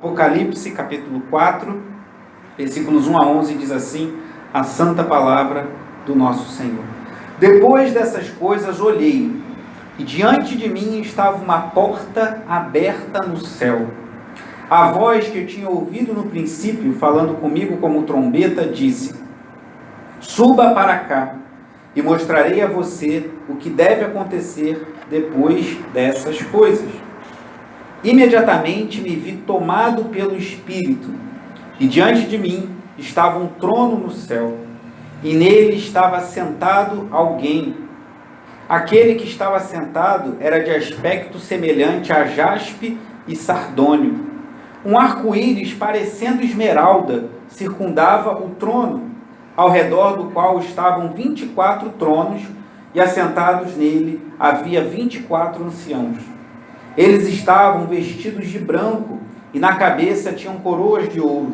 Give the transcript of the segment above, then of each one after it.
Apocalipse, capítulo 4, versículos 1 a 11, diz assim, a santa palavra do nosso Senhor. Depois dessas coisas olhei, e diante de mim estava uma porta aberta no céu. A voz que eu tinha ouvido no princípio, falando comigo como trombeta, disse: suba para cá, e mostrarei a você o que deve acontecer depois dessas coisas. Imediatamente me vi tomado pelo Espírito, e diante de mim estava um trono no céu, e nele estava sentado alguém. Aquele que estava sentado era de aspecto semelhante a jaspe e sardônio. Um arco-íris parecendo esmeralda circundava o trono, ao redor do qual estavam 24 tronos, e assentados nele havia 24 anciãos. Eles estavam vestidos de branco, e na cabeça tinham coroas de ouro.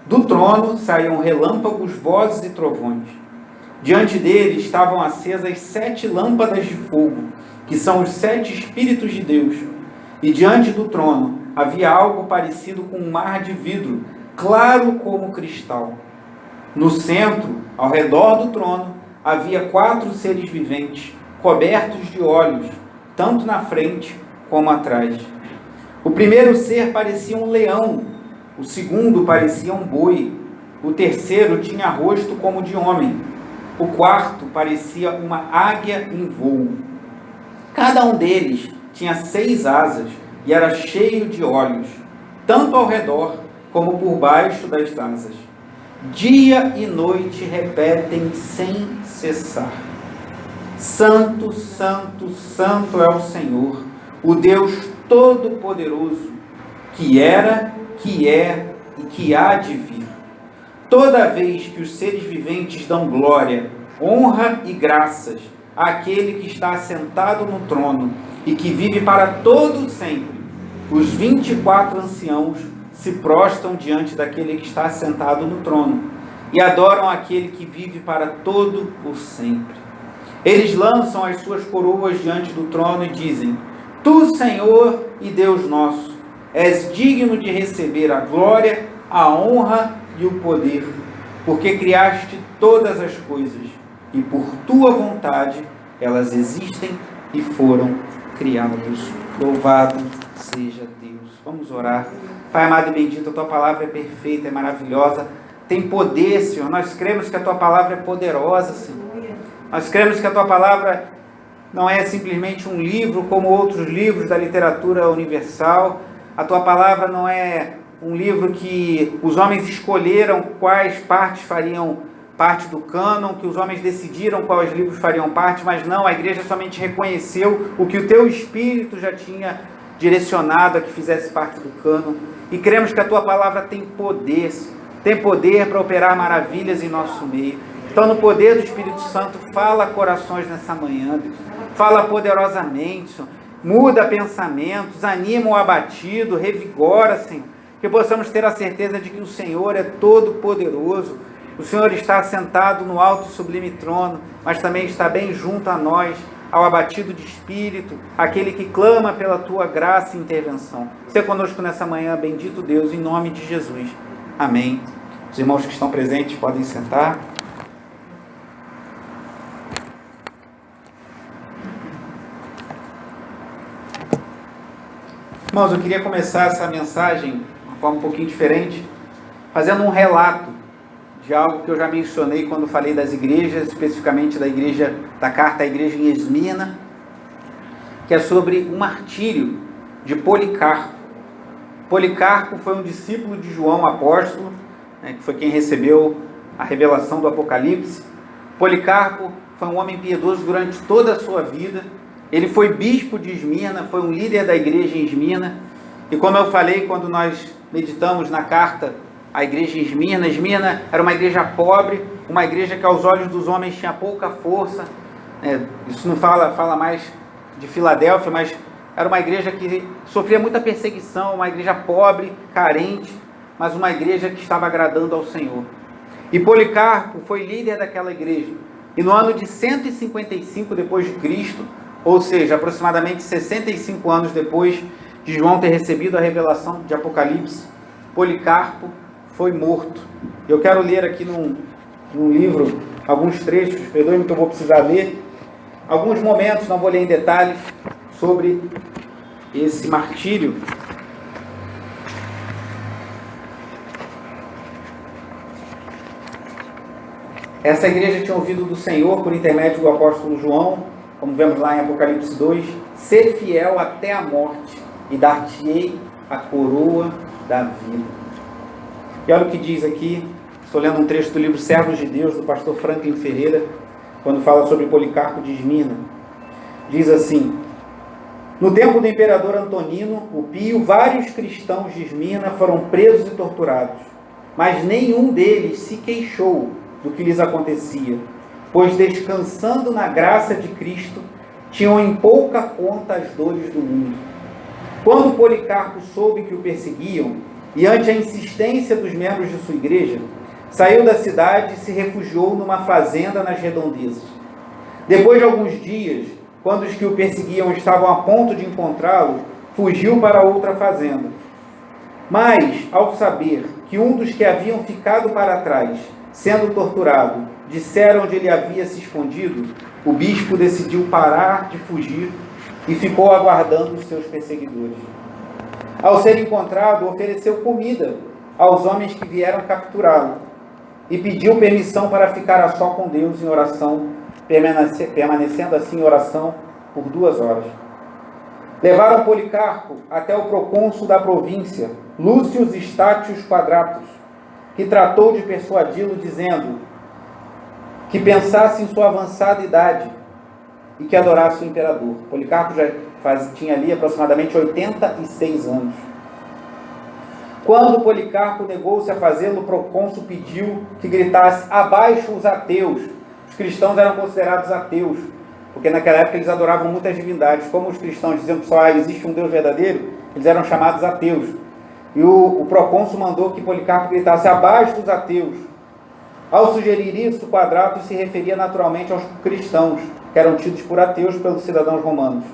Do trono saíam relâmpagos, vozes e trovões. Diante dele estavam acesas 7 lâmpadas de fogo, que são os 7 Espíritos de Deus. E diante do trono havia algo parecido com um mar de vidro, claro como cristal. No centro, ao redor do trono, havia 4 seres viventes, cobertos de olhos, tanto na frente como atrás. O primeiro ser parecia um leão, o segundo parecia um boi, o terceiro tinha rosto como de homem, o quarto parecia uma águia em voo. Cada um deles tinha 6 asas e era cheio de olhos, tanto ao redor como por baixo das asas. Dia e noite repetem sem cessar: Santo, Santo, Santo é o Senhor, o Deus Todo-Poderoso, que era, que é e que há de vir. Toda vez que os seres viventes dão glória, honra e graças àquele que está assentado no trono e que vive para todo sempre, os 24 anciãos se prostram diante daquele que está assentado no trono e adoram aquele que vive para todo o sempre. Eles lançam as suas coroas diante do trono e dizem: Tu, Senhor e Deus nosso, és digno de receber a glória, a honra e o poder, porque criaste todas as coisas, e por tua vontade elas existem e foram criadas. Louvado seja Deus. Vamos orar. Pai amado e bendito, a tua palavra é perfeita, é maravilhosa, tem poder, Senhor. Nós cremos que a tua palavra é poderosa, Senhor. Nós cremos que a tua palavra não é simplesmente um livro como outros livros da literatura universal. A tua palavra não é um livro que os homens escolheram quais partes fariam parte do cânon, que os homens decidiram quais livros fariam parte, mas não, a igreja somente reconheceu o que o teu Espírito já tinha direcionado a que fizesse parte do cânon. E cremos que a tua palavra tem poder para operar maravilhas em nosso meio. Então, no poder do Espírito Santo, fala corações nessa manhã, Deus. Fala poderosamente, Senhor. Muda pensamentos, anima o abatido, revigora, Senhor. Que possamos ter a certeza de que o Senhor é todo poderoso. O Senhor está sentado no alto e sublime trono, mas também está bem junto a nós, ao abatido de espírito, aquele que clama pela tua graça e intervenção. Seja conosco nessa manhã, bendito Deus, em nome de Jesus. Amém. Os irmãos que estão presentes podem sentar. Irmãos, eu queria começar essa mensagem de uma forma um pouquinho diferente, fazendo um relato de algo que eu já mencionei quando falei das igrejas, especificamente da carta à igreja em Esmirna, que é sobre o martírio de Policarpo. Policarpo foi um discípulo de João apóstolo, que foi quem recebeu a revelação do Apocalipse. Policarpo foi um homem piedoso durante toda a sua vida. Ele foi bispo de Esmirna, foi um líder da igreja em Esmirna. E como eu falei quando nós meditamos na carta à igreja em Esmirna, Esmirna era uma igreja pobre, uma igreja que aos olhos dos homens tinha pouca força. Isso não fala mais de Filadélfia, mas era uma igreja que sofria muita perseguição, uma igreja pobre, carente, mas uma igreja que estava agradando ao Senhor. E Policarpo foi líder daquela igreja. E no ano de 155 depois de Cristo, ou seja, aproximadamente 65 anos depois de João ter recebido a revelação de Apocalipse, Policarpo foi morto. Eu quero ler aqui num livro alguns trechos, perdoe-me que eu vou precisar ler, alguns momentos, não vou ler em detalhes, sobre esse martírio. Essa igreja tinha ouvido do Senhor, por intermédio do apóstolo João, como vemos lá em Apocalipse 2, ser fiel até a morte, e dar-te-ei a coroa da vida. E olha o que diz aqui, estou lendo um trecho do livro Servos de Deus, do pastor Franklin Ferreira, quando fala sobre Policarpo de Esmina. Diz assim: no tempo do imperador Antonino, o Pio, vários cristãos de Esmina foram presos e torturados, mas nenhum deles se queixou do que lhes acontecia, pois descansando na graça de Cristo, tinham em pouca conta as dores do mundo. Quando Policarpo soube que o perseguiam, e ante a insistência dos membros de sua igreja, saiu da cidade e se refugiou numa fazenda nas redondezas. Depois de alguns dias, quando os que o perseguiam estavam a ponto de encontrá-lo, fugiu para outra fazenda. Mas, ao saber que um dos que haviam ficado para trás, sendo torturado, disseram onde ele havia se escondido, o bispo decidiu parar de fugir e ficou aguardando os seus perseguidores. Ao ser encontrado, ofereceu comida aos homens que vieram capturá-lo e pediu permissão para ficar a só com Deus em oração, permanecendo assim em oração por 2 horas. Levaram Policarpo até o procônsul da província, Lúcio Estátios Quadratus, que tratou de persuadi-lo, dizendo que pensasse em sua avançada idade e que adorasse o imperador. Policarpo já tinha ali aproximadamente 86 anos. Quando Policarpo negou-se a fazê-lo, o procônsul pediu que gritasse: abaixo os ateus. Os cristãos eram considerados ateus, porque naquela época eles adoravam muitas divindades. Como os cristãos diziam que só existe um Deus verdadeiro, eles eram chamados ateus. E o procônsul mandou que Policarpo gritasse: abaixo os ateus. Ao sugerir isso, Quadratus se referia naturalmente aos cristãos, que eram tidos por ateus pelos cidadãos romanos,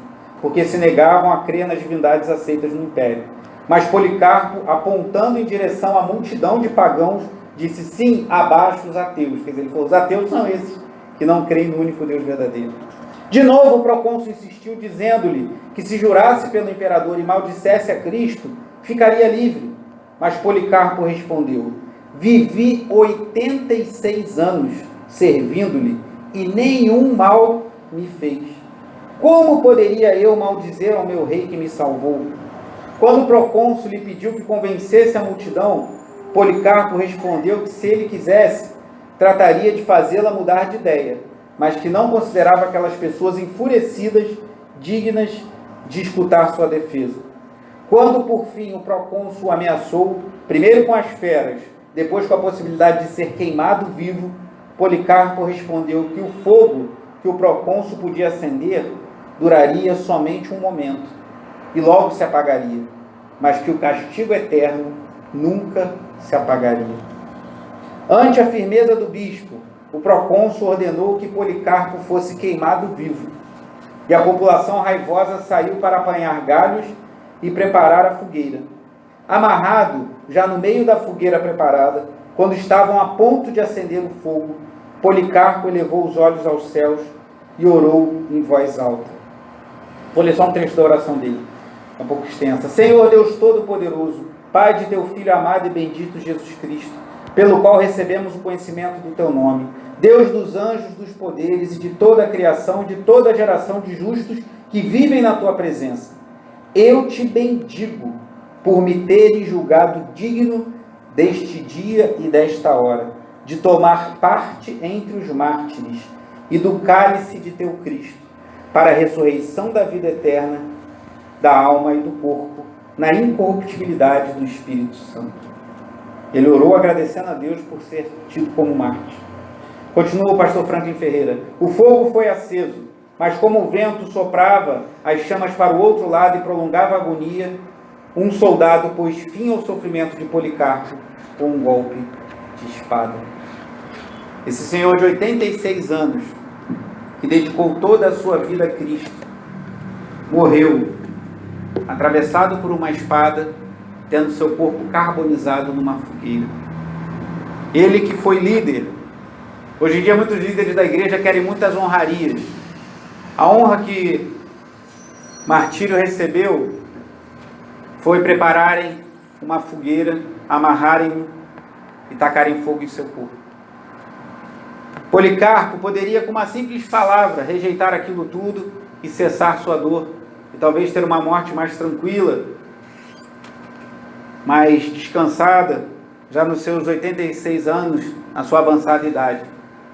porque se negavam a crer nas divindades aceitas no império. Mas Policarpo, apontando em direção à multidão de pagãos, disse: sim, abaixo os ateus. Quer dizer, ele falou: os ateus são esses que não creem no único Deus verdadeiro. De novo o procônsul insistiu, dizendo-lhe que se jurasse pelo imperador e maldissesse a Cristo, ficaria livre. Mas Policarpo respondeu: vivi 86 anos servindo-lhe e nenhum mal me fez. Como poderia eu maldizer ao meu rei que me salvou? Quando o procônsul lhe pediu que convencesse a multidão, Policarpo respondeu que, se ele quisesse, trataria de fazê-la mudar de ideia, mas que não considerava aquelas pessoas enfurecidas dignas de escutar sua defesa. Quando, por fim, o procônsul ameaçou, primeiro com as feras, depois com a possibilidade de ser queimado vivo, Policarpo respondeu que o fogo que o procônsul podia acender duraria somente um momento e logo se apagaria, mas que o castigo eterno nunca se apagaria. Ante a firmeza do bispo, o procônsul ordenou que Policarpo fosse queimado vivo, e a população raivosa saiu para apanhar galhos e preparar a fogueira. Amarrado, já no meio da fogueira preparada, quando estavam a ponto de acender o fogo, Policarpo elevou os olhos aos céus e orou em voz alta. Vou ler só um trecho da oração dele, é um pouco extensa. Senhor Deus Todo-Poderoso, Pai de teu Filho amado e bendito Jesus Cristo, pelo qual recebemos o conhecimento do teu nome, Deus dos anjos, dos poderes e de toda a criação, de toda a geração de justos que vivem na tua presença. Eu te bendigo por me teres julgado digno deste dia e desta hora, de tomar parte entre os mártires e do cálice de teu Cristo, para a ressurreição da vida eterna, da alma e do corpo, na incorruptibilidade do Espírito Santo. Ele orou agradecendo a Deus por ser tido como mártir. Continua o pastor Franklin Ferreira. O fogo foi aceso, mas como o vento soprava as chamas para o outro lado e prolongava a agonia, um soldado pôs fim ao sofrimento de Policarpo com um golpe de espada. Esse senhor de 86 anos, que dedicou toda a sua vida a Cristo, morreu atravessado por uma espada tendo seu corpo carbonizado numa fogueira. Ele que foi líder. Hoje em dia muitos líderes da igreja querem muitas honrarias. A honra que Martírio recebeu foi prepararem uma fogueira, amarrarem e tacarem fogo em seu corpo. Policarpo poderia, com uma simples palavra, rejeitar aquilo tudo e cessar sua dor, e talvez ter uma morte mais tranquila, mais descansada, já nos seus 86 anos, na sua avançada idade.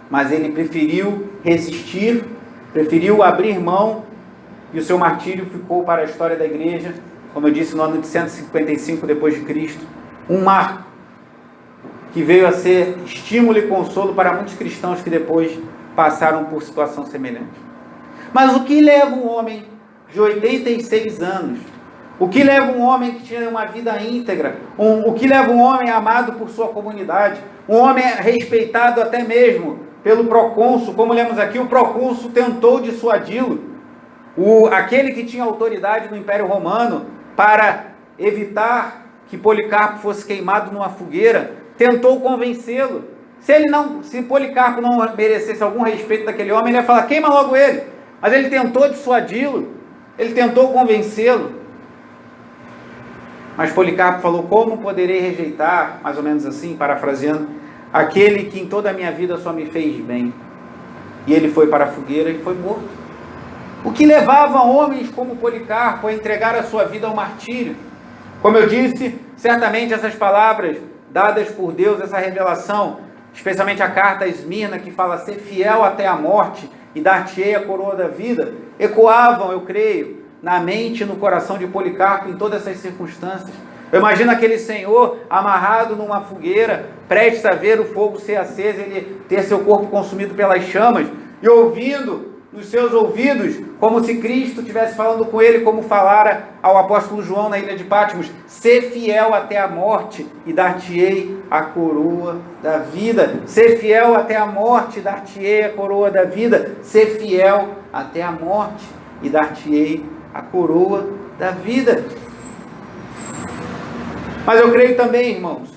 Mas ele preferiu resistir, preferiu abrir mão, e o seu martírio ficou para a história da igreja, como eu disse, no ano de 155 depois de Cristo, um marco que veio a ser estímulo e consolo para muitos cristãos que depois passaram por situação semelhante. Mas o que leva um homem de 86 anos, o que leva um homem que tinha uma vida íntegra, o que leva um homem amado por sua comunidade, um homem respeitado até mesmo pelo procônsul, como lemos aqui, o procônsul tentou dissuadi-lo, aquele que tinha autoridade no Império Romano para evitar que Policarpo fosse queimado numa fogueira, tentou convencê-lo. Se Policarpo não merecesse algum respeito daquele homem, ele ia falar, queima logo ele. Mas ele tentou dissuadi-lo, ele tentou convencê-lo. Mas Policarpo falou, como poderei rejeitar, mais ou menos assim, parafraseando, aquele que em toda a minha vida só me fez bem. E ele foi para a fogueira e foi morto. O que levava homens como Policarpo a entregar a sua vida ao martírio? Como eu disse, certamente essas palavras dadas por Deus, essa revelação, especialmente a carta a Esmirna, que fala ser fiel até a morte e dar-te-ei a coroa da vida, ecoavam, eu creio, na mente e no coração de Policarpo em todas essas circunstâncias. Eu imagino aquele senhor amarrado numa fogueira, prestes a ver o fogo ser aceso, ele ter seu corpo consumido pelas chamas, e ouvindo nos seus ouvidos, como se Cristo estivesse falando com ele, como falara ao apóstolo João na ilha de Patmos, ser fiel até a morte e dar-te-ei a coroa da vida. Ser fiel até a morte e dar-te-ei a coroa da vida. Ser fiel até a morte e dar-te-ei a coroa da vida. Mas eu creio também, irmãos,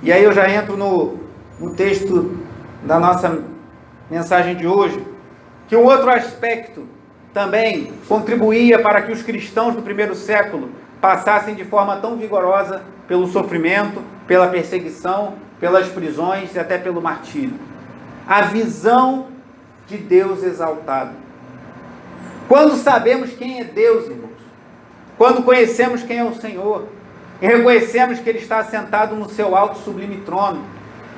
e aí eu já entro no texto da nossa mensagem de hoje, que um outro aspecto também contribuía para que os cristãos do primeiro século passassem de forma tão vigorosa pelo sofrimento, pela perseguição, pelas prisões e até pelo martírio. A visão de Deus exaltado. Quando sabemos quem é Deus, irmãos, quando conhecemos quem é o Senhor, e reconhecemos que Ele está assentado no seu alto e sublime trono,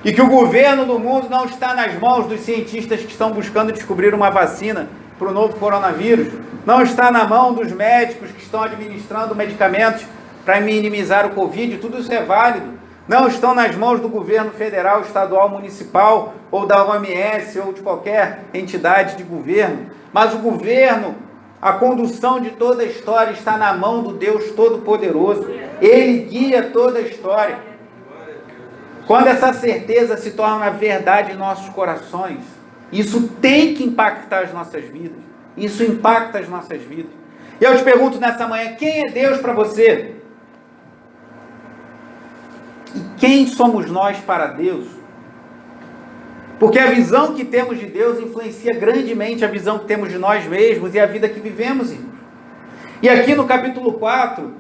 e que o governo do mundo não está nas mãos dos cientistas que estão buscando descobrir uma vacina para o novo coronavírus, não está na mão dos médicos que estão administrando medicamentos para minimizar o Covid, tudo isso é válido, não estão nas mãos do governo federal, estadual, municipal, ou da OMS, ou de qualquer entidade de governo, mas o governo, a condução de toda a história está na mão do Deus Todo-Poderoso, Ele guia toda a história. Quando essa certeza se torna verdade em nossos corações, isso tem que impactar as nossas vidas. Isso impacta as nossas vidas. E eu te pergunto nessa manhã, quem é Deus para você? E quem somos nós para Deus? Porque a visão que temos de Deus influencia grandemente a visão que temos de nós mesmos e a vida que vivemos, irmãos. E aqui no capítulo 4,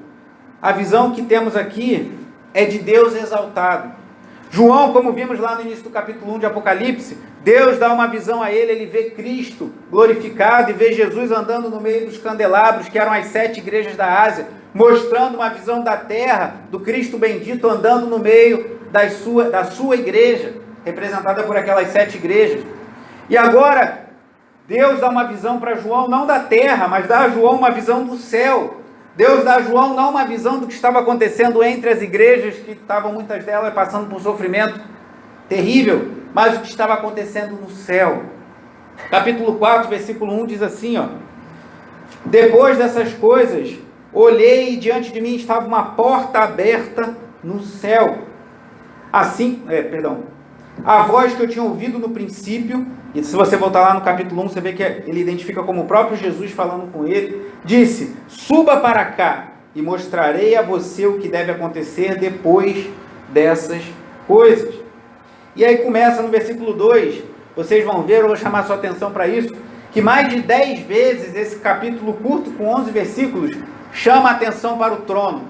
a visão que temos aqui é de Deus exaltado. João, como vimos lá no início do capítulo 1 de Apocalipse, Deus dá uma visão a ele vê Cristo glorificado e vê Jesus andando no meio dos candelabros, que eram as 7 igrejas da Ásia, mostrando uma visão da terra, do Cristo bendito andando no meio da sua igreja, representada por aquelas 7 igrejas. E agora, Deus dá uma visão para João, não da terra, mas dá a João uma visão do céu. Deus dá a João não uma visão do que estava acontecendo entre as igrejas, que estavam muitas delas passando por um sofrimento terrível, mas o que estava acontecendo no céu. Capítulo 4, versículo 1 diz assim, ó: depois dessas coisas, olhei e diante de mim estava uma porta aberta no céu. Assim, a voz que eu tinha ouvido no princípio, e se você voltar lá no capítulo 1, você vê que ele identifica como o próprio Jesus falando com ele, disse: suba para cá, e mostrarei a você o que deve acontecer depois dessas coisas. E aí começa no versículo 2, vocês vão ver, eu vou chamar sua atenção para isso, que mais de 10 vezes esse capítulo curto, com 11 versículos, chama a atenção para o trono.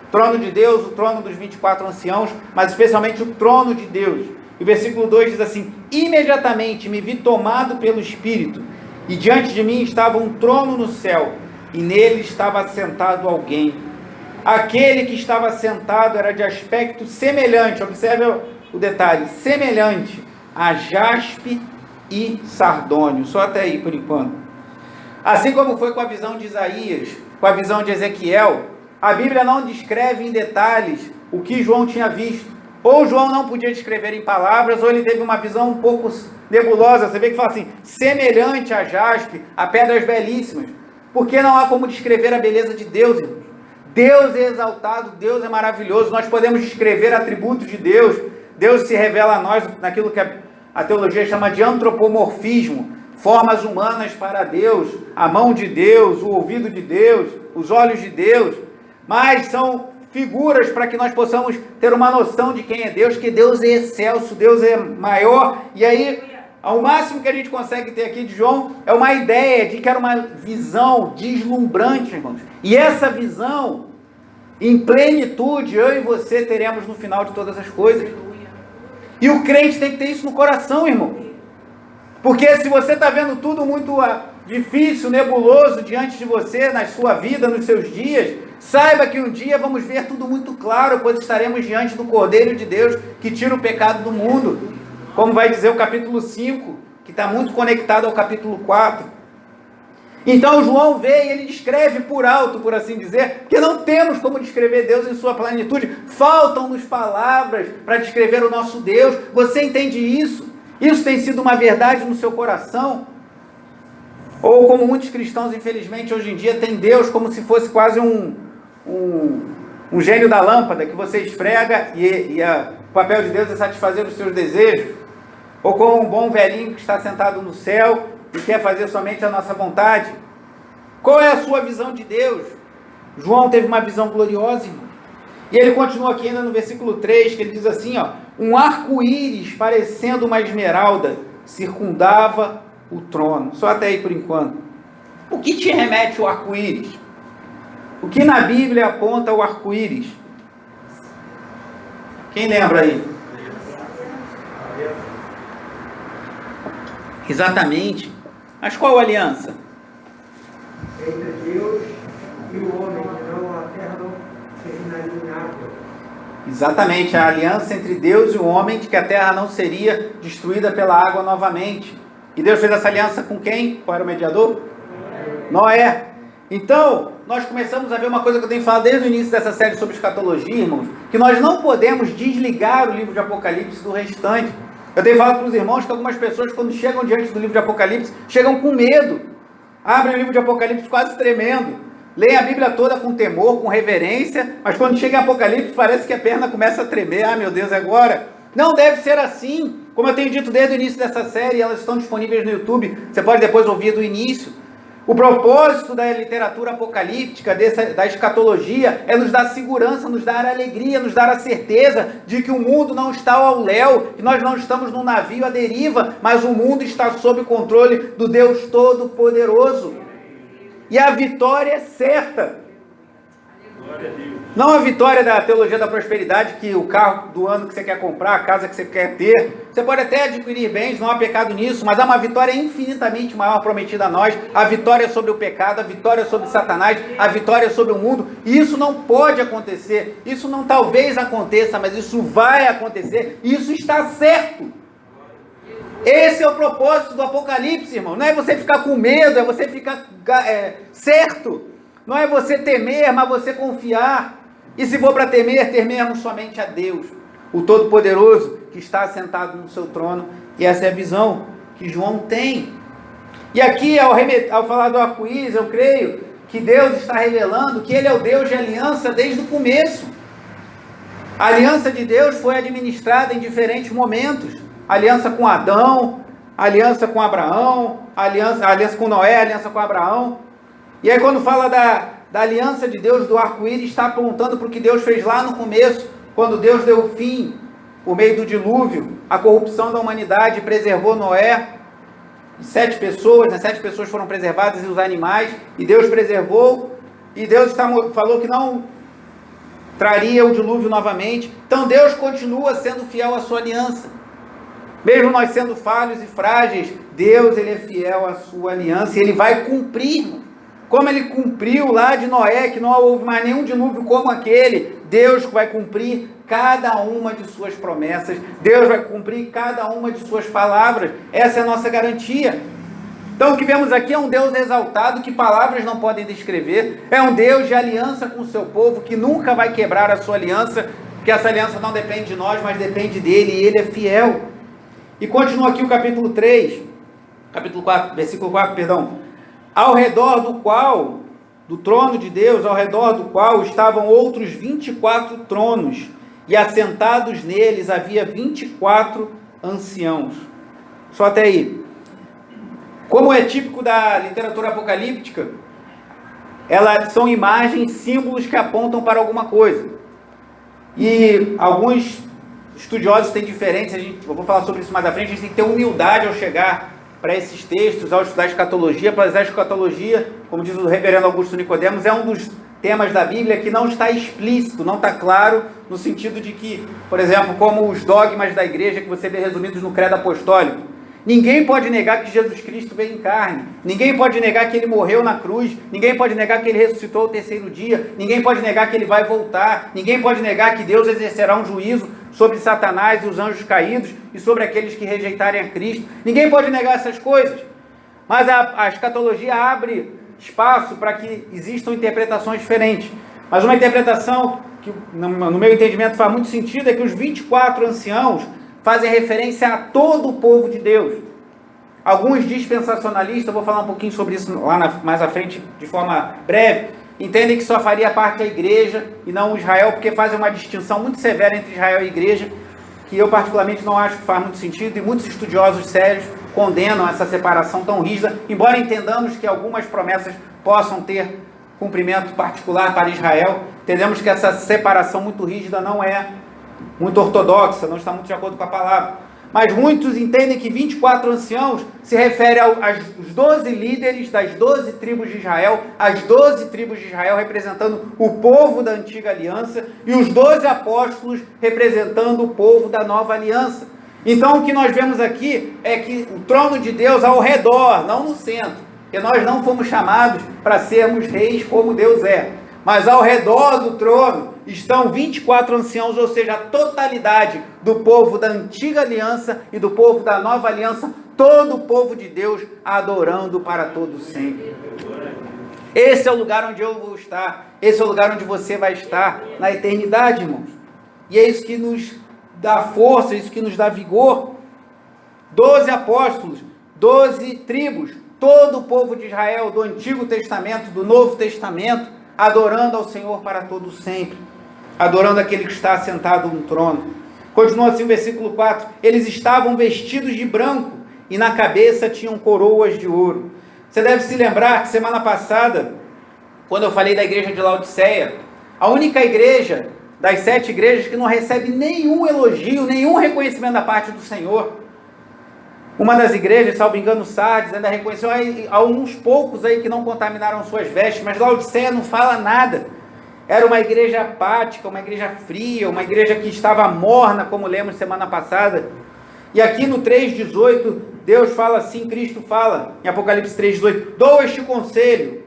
O trono de Deus, o trono dos 24 anciãos, mas especialmente o trono de Deus. E o versículo 2 diz assim: imediatamente me vi tomado pelo Espírito, e diante de mim estava um trono no céu, e nele estava sentado alguém. Aquele que estava sentado era de aspecto semelhante, observe o detalhe, semelhante a jaspe e sardônio. Só até aí por enquanto. Assim como foi com a visão de Isaías, com a visão de Ezequiel, a Bíblia não descreve em detalhes o que João tinha visto. Ou João não podia descrever em palavras, ou ele teve uma visão um pouco nebulosa. Você vê que fala assim, semelhante a jaspe, a pedras belíssimas. Porque não há como descrever a beleza de Deus, irmãos. Deus é exaltado, Deus é maravilhoso. Nós podemos descrever atributos de Deus. Deus se revela a nós naquilo que a teologia chama de antropomorfismo. Formas humanas para Deus, a mão de Deus, o ouvido de Deus, os olhos de Deus. Mas são figuras para que nós possamos ter uma noção de quem é Deus, que Deus é excelso, Deus é maior. E aí, ao máximo que a gente consegue ter aqui de João, é uma ideia de que era uma visão deslumbrante, irmãos. E essa visão, em plenitude, eu e você teremos no final de todas as coisas. E o crente tem que ter isso no coração, irmão. Porque se você está vendo tudo muito difícil, nebuloso diante de você, na sua vida, nos seus dias, saiba que um dia vamos ver tudo muito claro, pois estaremos diante do Cordeiro de Deus que tira o pecado do mundo. Como vai dizer o capítulo 5, que está muito conectado ao capítulo 4. Então João vê e ele descreve por alto, por assim dizer, que não temos como descrever Deus em sua plenitude. Faltam-nos palavras para descrever o nosso Deus. Você entende isso? Isso tem sido uma verdade no seu coração? Ou como muitos cristãos, infelizmente, hoje em dia, tem Deus como se fosse quase um gênio da lâmpada, que você esfrega e o papel de Deus é satisfazer os seus desejos. Ou como um bom velhinho que está sentado no céu e quer fazer somente a nossa vontade. Qual é a sua visão de Deus? João teve uma visão gloriosa, irmão. E ele continua aqui ainda no versículo 3, que ele diz assim, ó, um arco-íris parecendo uma esmeralda circundava o trono. Só até aí por enquanto. O que te remete o arco-íris? O que na Bíblia aponta o arco-íris? Quem lembra aí? Exatamente. Mas qual aliança? Entre Deus e o homem, não a terra não terminaria em água. Exatamente, a aliança entre Deus e o homem, de que a terra não seria destruída pela água novamente. E Deus fez essa aliança com quem? Qual era o mediador? Noé. Então, nós começamos a ver uma coisa que eu tenho falado desde o início dessa série sobre escatologia, irmãos, que nós não podemos desligar o livro de Apocalipse do restante. Eu tenho falado para os irmãos que algumas pessoas, quando chegam diante do livro de Apocalipse, chegam com medo. Abrem o livro de Apocalipse quase tremendo. Leem a Bíblia toda com temor, com reverência, mas quando chega em Apocalipse parece que a perna começa a tremer. Ah, meu Deus, agora? Não deve ser assim. Como eu tenho dito desde o início dessa série, elas estão disponíveis no YouTube. Você pode depois ouvir do início. O propósito da literatura apocalíptica, da escatologia, é nos dar segurança, nos dar alegria, nos dar a certeza de que o mundo não está ao léu, que nós não estamos num navio à deriva, mas o mundo está sob o controle do Deus Todo-Poderoso. E a vitória é certa. Não a vitória da teologia da prosperidade, que o carro do ano que você quer comprar, a casa que você quer ter, você pode até adquirir bens, não há pecado nisso, mas há uma vitória infinitamente maior prometida a nós, a vitória sobre o pecado, a vitória sobre Satanás, a vitória sobre o mundo. E isso não pode acontecer, isso não talvez aconteça, mas isso vai acontecer, e isso está certo. Esse é o propósito do Apocalipse, irmão. Não é você ficar com medo, é você ficar certo. Não é você temer, mas você confiar. E se for para temer, temermos somente a Deus, o Todo-Poderoso, que está assentado no seu trono. E essa é a visão que João tem. E aqui, ao falar do arco-íris, eu creio que Deus está revelando que Ele é o Deus de aliança desde o começo. A aliança de Deus foi administrada em diferentes momentos. Aliança com Adão, aliança com Abraão, aliança com Noé, aliança com Abraão. E aí quando fala da da aliança de Deus, do arco-íris, está apontando para o que Deus fez lá no começo, quando Deus deu fim, por meio do dilúvio, à corrupção da humanidade, preservou Noé, 7 pessoas, né? 7 pessoas foram preservadas e os animais, e Deus preservou, e Deus falou que não traria o dilúvio novamente. Então Deus continua sendo fiel à sua aliança. Mesmo nós sendo falhos e frágeis, Deus, Ele é fiel à sua aliança, e Ele vai cumprir, como Ele cumpriu lá de Noé, que não houve mais nenhum dilúvio como aquele. Deus vai cumprir cada uma de suas promessas, Deus vai cumprir cada uma de suas palavras. Essa é a nossa garantia. Então o que vemos aqui é um Deus exaltado, que palavras não podem descrever, é um Deus de aliança com o seu povo, que nunca vai quebrar a sua aliança, porque essa aliança não depende de nós, mas depende dele, e ele é fiel. E continua aqui o capítulo 3, capítulo 4, versículo 4, perdão. Ao redor do qual, do trono de Deus, ao redor do qual estavam outros 24 tronos, e assentados neles havia 24 anciãos. Só até aí. Como é típico da literatura apocalíptica, elas são imagens, símbolos que apontam para alguma coisa. E alguns estudiosos têm diferenças, eu vou falar sobre isso mais à frente, a gente tem que ter humildade ao chegar para esses textos, ao estudar a escatologia, pois a escatologia, como diz o reverendo Augusto Nicodemos, é um dos temas da Bíblia que não está explícito, não está claro, no sentido de que, por exemplo, como os dogmas da igreja que você vê resumidos no credo apostólico, ninguém pode negar que Jesus Cristo veio em carne, ninguém pode negar que ele morreu na cruz, ninguém pode negar que ele ressuscitou ao terceiro dia, ninguém pode negar que ele vai voltar, ninguém pode negar que Deus exercerá um juízo sobre Satanás e os anjos caídos e sobre aqueles que rejeitarem a Cristo. Ninguém pode negar essas coisas, mas a escatologia abre espaço para que existam interpretações diferentes. Mas uma interpretação que, no meu entendimento, faz muito sentido é que os 24 anciãos fazem referência a todo o povo de Deus. Alguns dispensacionalistas, vou falar um pouquinho sobre isso lá mais à frente, de forma breve, entendem que só faria parte da igreja e não Israel, porque fazem uma distinção muito severa entre Israel e igreja, que eu particularmente não acho que faz muito sentido, e muitos estudiosos sérios condenam essa separação tão rígida, embora entendamos que algumas promessas possam ter cumprimento particular para Israel. Entendemos que essa separação muito rígida não é muito ortodoxa, não está muito de acordo com a palavra. Mas muitos entendem que 24 anciãos se refere aos 12 líderes das 12 tribos de Israel, as 12 tribos de Israel representando o povo da antiga aliança, e os 12 apóstolos representando o povo da nova aliança. Então o que nós vemos aqui é que o trono de Deus ao redor, não no centro, porque nós não fomos chamados para sermos reis como Deus é, mas ao redor do trono estão 24 anciãos, ou seja, a totalidade do povo da antiga aliança e do povo da nova aliança, todo o povo de Deus adorando para todo sempre. Esse é o lugar onde eu vou estar, esse é o lugar onde você vai estar na eternidade, irmãos. E é isso que nos dá força, é isso que nos dá vigor. 12 apóstolos, 12 tribos, todo o povo de Israel, do Antigo Testamento, do Novo Testamento, adorando ao Senhor para todo sempre, adorando aquele que está assentado no trono. Continua assim o versículo 4, eles estavam vestidos de branco, e na cabeça tinham coroas de ouro. Você deve se lembrar que semana passada, quando eu falei da igreja de Laodiceia, a única igreja das 7 igrejas que não recebe nenhum elogio, nenhum reconhecimento da parte do Senhor. Uma das igrejas, salvo engano, Sardes, ainda reconheceu há uns poucos aí que não contaminaram suas vestes, mas Laodiceia não fala nada. Era uma igreja apática, uma igreja fria, uma igreja que estava morna, como lemos semana passada. E aqui no 3,18, Deus fala assim, Cristo fala, em Apocalipse 3,18, dou este conselho,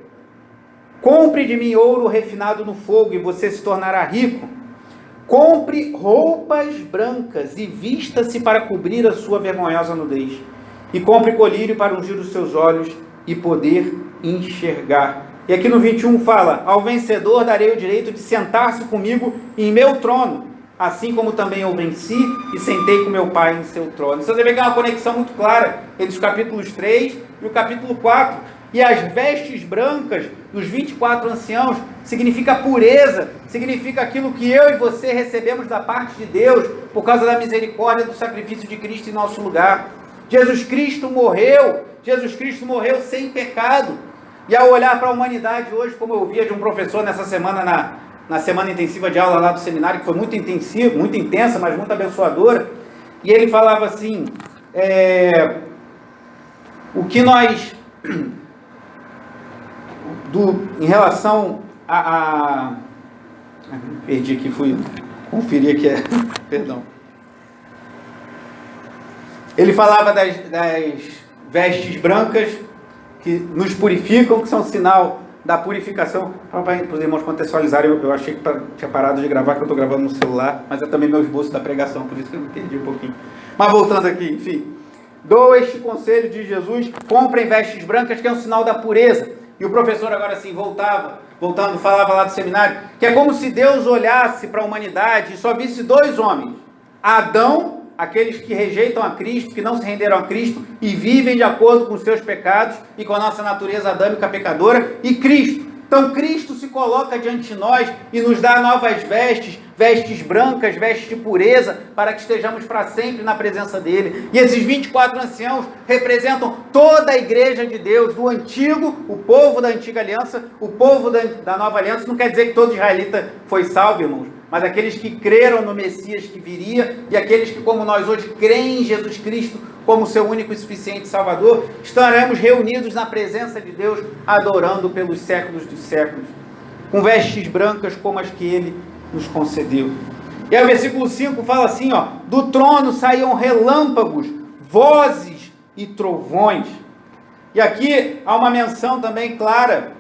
compre de mim ouro refinado no fogo, e você se tornará rico. Compre roupas brancas e vista-se para cobrir a sua vergonhosa nudez. E compre colírio para ungir os seus olhos e poder enxergar. E aqui no 21 fala, ao vencedor darei o direito de sentar-se comigo em meu trono, assim como também eu venci e sentei com meu Pai em seu trono. Você vê que é uma conexão muito clara entre os capítulos 3 e o capítulo 4. E as vestes brancas dos 24 anciãos significa pureza, significa aquilo que eu e você recebemos da parte de Deus por causa da misericórdia do sacrifício de Cristo em nosso lugar. Jesus Cristo morreu sem pecado. E ao olhar para a humanidade hoje, como eu ouvia de um professor nessa semana, na semana intensiva de aula lá do seminário, que foi muito intensiva, muito intensa, mas muito abençoadora, e ele falava assim, o que nós, em relação perdi aqui, fui conferir aqui, perdão. Ele falava das vestes brancas que nos purificam, que são sinal da purificação. Para os irmãos contextualizarem, eu achei que tinha parado de gravar, que eu estou gravando no celular, mas é também meu esboço da pregação, por isso que eu me perdi um pouquinho. Mas voltando aqui, enfim. Dou este conselho de Jesus, comprem vestes brancas, que é um sinal da pureza. E o professor agora assim, voltando, falava lá do seminário, que é como se Deus olhasse para a humanidade e só visse dois homens. Adão, aqueles que rejeitam a Cristo, que não se renderam a Cristo e vivem de acordo com os seus pecados e com a nossa natureza adâmica pecadora, e Cristo. Então Cristo se coloca diante de nós e nos dá novas vestes, vestes brancas, vestes de pureza, para que estejamos para sempre na presença dele. E esses 24 anciãos representam toda a igreja de Deus, do antigo, o povo da antiga aliança, o povo da nova aliança. Não quer dizer que todo israelita foi salvo, irmãos, mas aqueles que creram no Messias que viria, e aqueles que, como nós hoje, creem em Jesus Cristo como seu único e suficiente Salvador, estaremos reunidos na presença de Deus, adorando pelos séculos dos séculos, com vestes brancas como as que Ele nos concedeu. E aí o versículo 5 fala assim, do trono saíam relâmpagos, vozes e trovões. E aqui há uma menção também clara,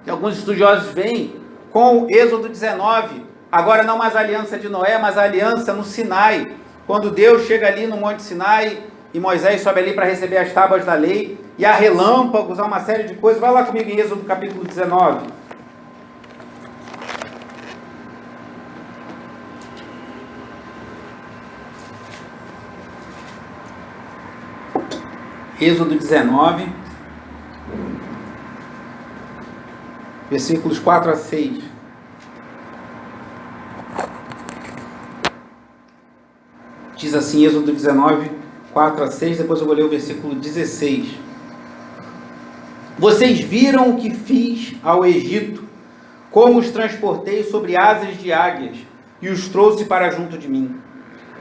que alguns estudiosos veem, com o Êxodo 19, agora não mais a aliança de Noé, mas a aliança no Sinai, quando Deus chega ali no Monte Sinai, e Moisés sobe ali para receber as tábuas da lei, e há relâmpagos, há uma série de coisas. Vai lá comigo em Êxodo capítulo 19. Êxodo 19, versículos 4 a 6. Diz assim, Êxodo 19, 4 a 6, depois eu vou ler o versículo 16. Vocês viram o que fiz ao Egito, como os transportei sobre asas de águias e os trouxe para junto de mim.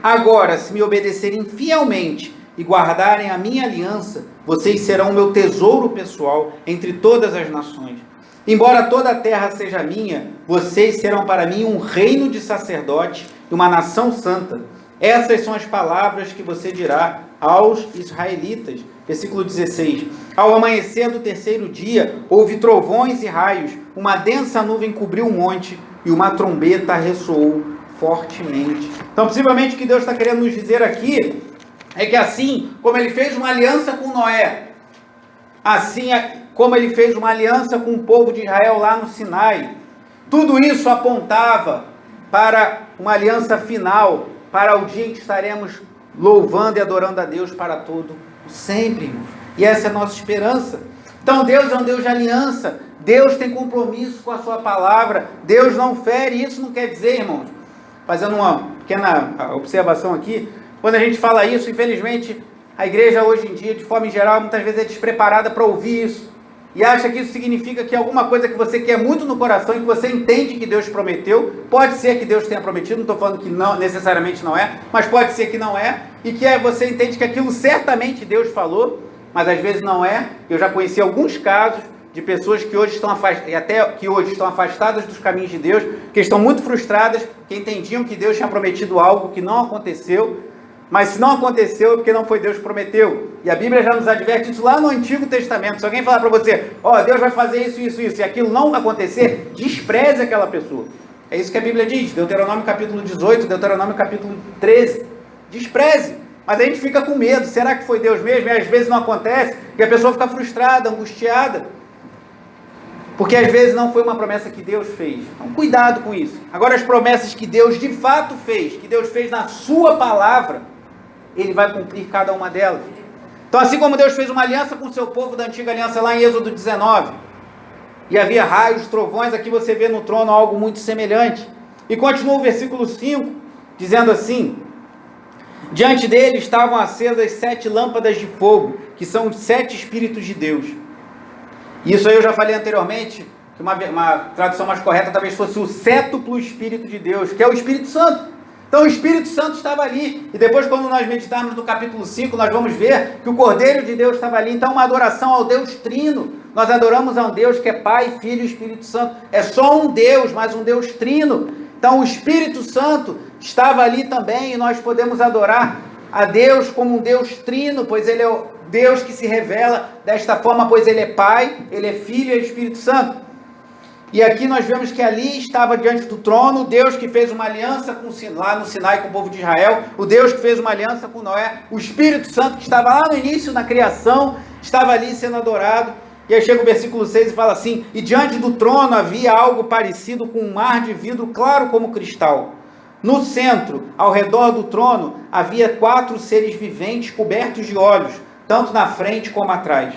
Agora, se me obedecerem fielmente e guardarem a minha aliança, vocês serão meu tesouro pessoal entre todas as nações. Embora toda a terra seja minha, vocês serão para mim um reino de sacerdotes e uma nação santa. Essas são as palavras que você dirá aos israelitas. Versículo 16. Ao amanhecer do terceiro dia, houve trovões e raios, uma densa nuvem cobriu o monte e uma trombeta ressoou fortemente. Então, possivelmente, o que Deus está querendo nos dizer aqui é que assim como ele fez uma aliança com Noé, assim como ele fez uma aliança com o povo de Israel lá no Sinai, tudo isso apontava para uma aliança final, para o dia em que estaremos louvando e adorando a Deus para todo o sempre, irmãos. E essa é a nossa esperança. Então Deus é um Deus de aliança, Deus tem compromisso com a sua palavra, Deus não fere. Isso não quer dizer, irmãos, fazendo uma pequena observação aqui, quando a gente fala isso, infelizmente, a igreja hoje em dia, de forma geral, muitas vezes é despreparada para ouvir isso, e acha que isso significa que alguma coisa que você quer muito no coração e que você entende que Deus prometeu, pode ser que Deus tenha prometido, não estou falando que não, necessariamente não é, mas pode ser que não é, e que você entende que aquilo certamente Deus falou, mas às vezes não é. Eu já conheci alguns casos de pessoas que hoje estão afastadas dos caminhos de Deus, que estão muito frustradas, que entendiam que Deus tinha prometido algo que não aconteceu, mas se não aconteceu é porque não foi Deus que prometeu. E a Bíblia já nos adverte isso lá no Antigo Testamento. Se alguém falar para você, Deus vai fazer isso, e aquilo não acontecer, despreze aquela pessoa. É isso que a Bíblia diz, Deuteronômio capítulo 18, Deuteronômio capítulo 13. Despreze. Mas a gente fica com medo, será que foi Deus mesmo? E às vezes não acontece, e a pessoa fica frustrada, angustiada, porque às vezes não foi uma promessa que Deus fez. Então cuidado com isso. Agora, as promessas que Deus de fato fez, que Deus fez na sua palavra, Ele vai cumprir cada uma delas. Então, assim como Deus fez uma aliança com o seu povo da antiga aliança lá em Êxodo 19, e havia raios, trovões, aqui você vê no trono algo muito semelhante. E continua o versículo 5, dizendo assim: diante dele estavam acesas 7 lâmpadas de fogo, que são os 7 Espíritos de Deus. Isso aí eu já falei anteriormente, que uma tradução mais correta talvez fosse o sétuplo Espírito de Deus, que é o Espírito Santo. Então o Espírito Santo estava ali, e depois quando nós meditarmos no capítulo 5, nós vamos ver que o Cordeiro de Deus estava ali. Então uma adoração ao Deus Trino, nós adoramos a um Deus que é Pai, Filho e Espírito Santo. É só um Deus, mas um Deus Trino. Então o Espírito Santo estava ali também, e nós podemos adorar a Deus como um Deus Trino, pois Ele é o Deus que se revela desta forma, pois Ele é Pai, Ele é Filho e é Espírito Santo. E aqui nós vemos que ali estava diante do trono o Deus que fez uma aliança lá no Sinai com o povo de Israel, o Deus que fez uma aliança com Noé, o Espírito Santo que estava lá no início, na criação, estava ali sendo adorado. E aí chega o versículo 6 e fala assim: e diante do trono havia algo parecido com um mar de vidro claro como cristal. No centro, ao redor do trono, havia 4 seres viventes cobertos de olhos, tanto na frente como atrás.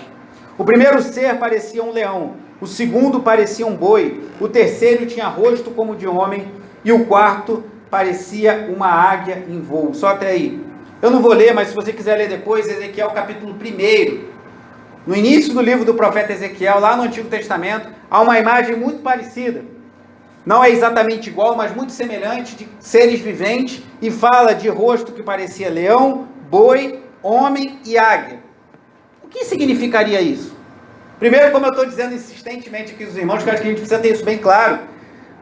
O primeiro ser parecia um leão, o segundo parecia um boi, o terceiro tinha rosto como de homem, e o quarto parecia uma águia em voo. Só até aí. Eu não vou ler, mas se você quiser ler depois, Ezequiel capítulo 1. No início do livro do profeta Ezequiel, lá no Antigo Testamento, há uma imagem muito parecida. Não é exatamente igual, mas muito semelhante, de seres viventes, e fala de rosto que parecia leão, boi, homem e águia. O que significaria isso? Primeiro, como eu estou dizendo insistentemente aqui dos irmãos, que eu acho que a gente precisa ter isso bem claro,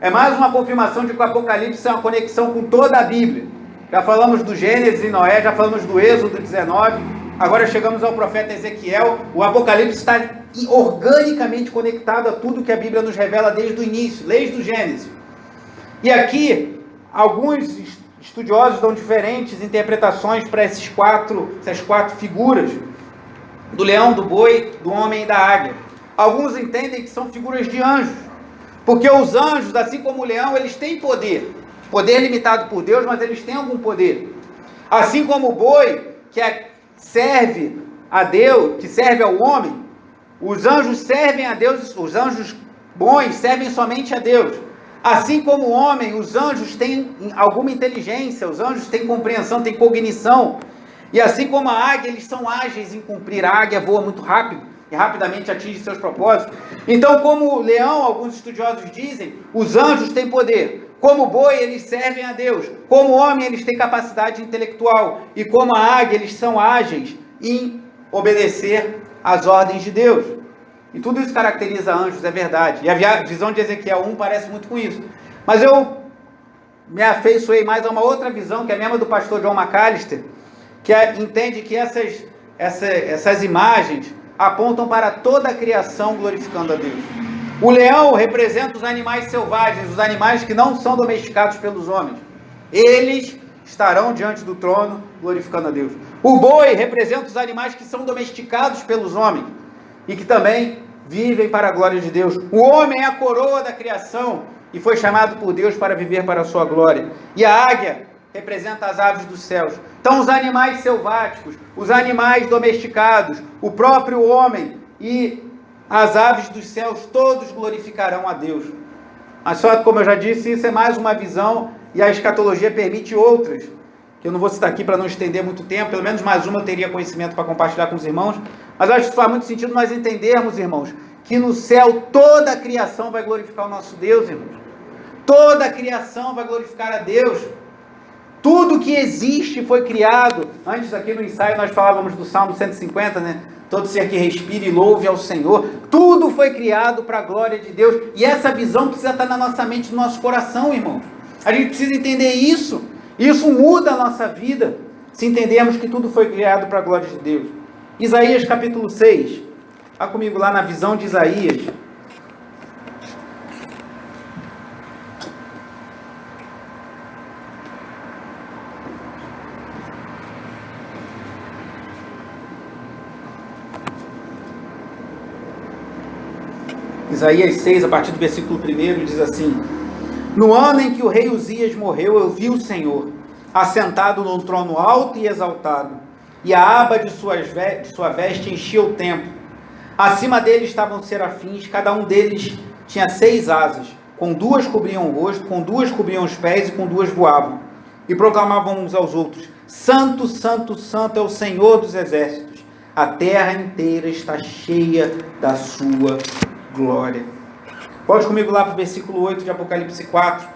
é mais uma confirmação de que o Apocalipse é uma conexão com toda a Bíblia. Já falamos do Gênesis e Noé, já falamos do Êxodo 19, agora chegamos ao profeta Ezequiel. O Apocalipse está organicamente conectado a tudo que a Bíblia nos revela desde o início, desde o Gênesis. E aqui, alguns estudiosos dão diferentes interpretações para essas quatro figuras, do leão, do boi, do homem e da águia. Alguns entendem que são figuras de anjos, porque os anjos, assim como o leão, eles têm poder limitado por Deus, mas eles têm algum poder. Assim como o boi, que serve a Deus, que serve ao homem, os anjos servem a Deus, os anjos bons servem somente a Deus. Assim como o homem, os anjos têm alguma inteligência, os anjos têm compreensão, têm cognição. E assim como a águia, eles são ágeis em cumprir. A águia voa muito rápido e rapidamente atinge seus propósitos. Então, como o leão, alguns estudiosos dizem, os anjos têm poder. Como o boi, eles servem a Deus. Como o homem, eles têm capacidade intelectual. E como a águia, eles são ágeis em obedecer às ordens de Deus. E tudo isso caracteriza anjos, é verdade. E a visão de Ezequiel 1 parece muito com isso. Mas eu me afeiçoei mais a uma outra visão, que é a mesma do pastor John MacAllister, que entende que essas imagens apontam para toda a criação glorificando a Deus. O leão representa os animais selvagens, os animais que não são domesticados pelos homens. Eles estarão diante do trono glorificando a Deus. O boi representa os animais que são domesticados pelos homens e que também vivem para a glória de Deus. O homem é a coroa da criação e foi chamado por Deus para viver para a sua glória. E a águia representa as aves dos céus. Então os animais selváticos, os animais domesticados, o próprio homem e as aves dos céus, todos glorificarão a Deus. Mas só, como eu já disse, isso é mais uma visão, e a escatologia permite outras, que eu não vou citar aqui para não estender muito tempo. Pelo menos mais uma eu teria conhecimento para compartilhar com os irmãos, mas eu acho que faz muito sentido nós entendermos, irmãos, que no céu toda a criação vai glorificar o nosso Deus, irmãos. Toda a criação vai glorificar a Deus. Tudo que existe foi criado. Antes aqui no ensaio nós falávamos do Salmo 150, né? Todo ser que respire e louve ao Senhor. Tudo foi criado para a glória de Deus. E essa visão precisa estar na nossa mente, no nosso coração, irmãos. A gente precisa entender isso. Isso muda a nossa vida, se entendermos que tudo foi criado para a glória de Deus. Isaías capítulo 6. Vá comigo lá na visão de Isaías. Isaías 6, a partir do versículo 1, diz assim: no ano em que o rei Uzias morreu, eu vi o Senhor, assentado num trono alto e exaltado, e a aba de sua veste enchia o templo. Acima dele estavam serafins, cada um deles tinha 6 asas, com 2 cobriam o rosto, com 2 cobriam os pés e com 2 voavam. E proclamavam uns aos outros: Santo, Santo, Santo é o Senhor dos exércitos. a terra inteira está cheia da sua glória. Volte comigo lá para o versículo 8 de Apocalipse 4.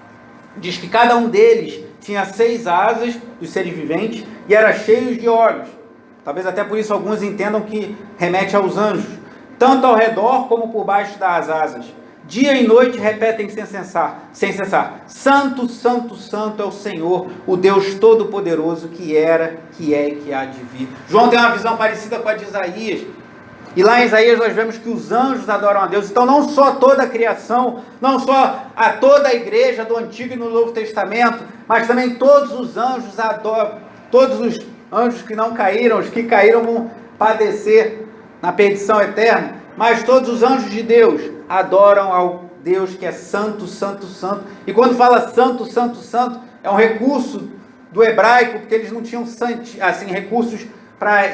Diz que cada um deles tinha 6 asas dos seres viventes e era cheio de olhos. Talvez até por isso alguns entendam que remete aos anjos. Tanto ao redor como por baixo das asas. Dia e noite repetem sem cessar. Santo, santo, santo é o Senhor, o Deus Todo-Poderoso, que era, que é e que há de vir. João tem uma visão parecida com a de Isaías. E lá em Isaías nós vemos que os anjos adoram a Deus. Então não só toda a criação, não só toda a igreja do Antigo e no Novo Testamento, mas também todos os anjos adoram. Todos os anjos que não caíram, os que caíram vão padecer na perdição eterna. Mas todos os anjos de Deus adoram ao Deus que é santo, santo, santo. E quando fala santo, santo, santo, é um recurso do hebraico, porque eles não tinham assim, recursos para